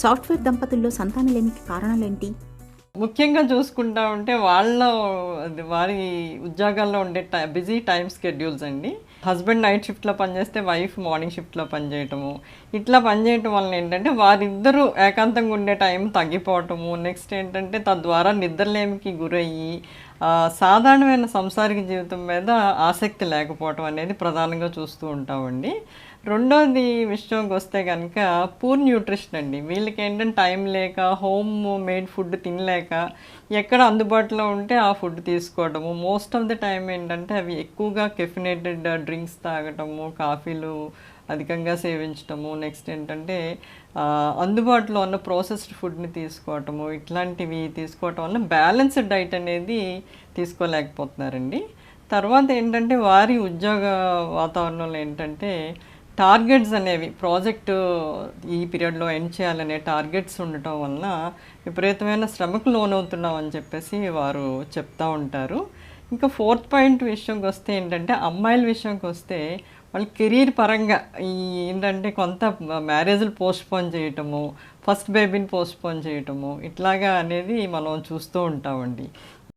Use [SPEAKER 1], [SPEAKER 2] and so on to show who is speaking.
[SPEAKER 1] Software దంపతుల్లో సంతానలేమికి కారణాలేంటి?
[SPEAKER 2] ముఖ్యంగా చూసుకుంటా ఉంటే వారి ఉద్యోగాల్లో ఉండే బిజీ టైమ్ స్కెడ్యూల్స్ అండి. హస్బెండ్ నైట్ షిఫ్ట్లో పనిచేస్తే వైఫ్ మార్నింగ్ షిఫ్ట్లో పనిచేయటము. ఇట్లా పనిచేయటం వలన ఏంటంటే వారిద్దరూ ఏకాంతంగా ఉండే టైం తగ్గిపోవటము. నెక్స్ట్ ఏంటంటే తద్వారా నిద్రలేమికి గురయ్యి సాధారణమైన సంసారిక జీవితం మీద ఆసక్తి లేకపోవటం అనేది ప్రధానంగా చూస్తూ ఉంటామండి. రెండోది విషయంకి వస్తే కనుక పూర్ న్యూట్రిషన్ అండి. వీళ్ళకి ఏంటంటే టైం లేక హోమ్ మేడ్ ఫుడ్ తినలేక ఎక్కడ అందుబాటులో ఉంటే ఆ ఫుడ్ తీసుకోవడము. మోస్ట్ ఆఫ్ ద టైం ఏంటంటే అవి ఎక్కువగా కెఫినేటెడ్ డ్రింక్స్ తాగటము, కాఫీలు అధికంగా సేవించటము. నెక్స్ట్ ఏంటంటే అందుబాటులో ఉన్న ప్రాసెస్డ్ ఫుడ్ని తీసుకోవటము. ఇట్లాంటివి తీసుకోవటం వల్ల బ్యాలెన్స్డ్ డైట్ అనేది తీసుకోలేకపోతున్నారండి. తర్వాత ఏంటంటే వారి ఉద్యోగ వాతావరణంలో ఏంటంటే టార్గెట్స్ అనేవి ప్రాజెక్టు ఈ పీరియడ్లో ఎండ్ చేయాలనే టార్గెట్స్ ఉండటం వలన విపరీతమైన శ్రమకు లోనవుతున్నాం అని చెప్పేసి వారు చెప్తూ ఉంటారు. ఇంకా ఫోర్త్ పాయింట్ విషయంకి వస్తే ఏంటంటే అమ్మాయిల విషయంకి వస్తే వాళ్ళు కెరీర్ పరంగా ఏంటంటే కొంత మ్యారేజ్లు పోస్ట్పోన్ చేయటము, ఫస్ట్ బేబీని పోస్ట్పోన్ చేయటము ఇట్లాగా అనేది మనం చూస్తూ ఉంటామండి.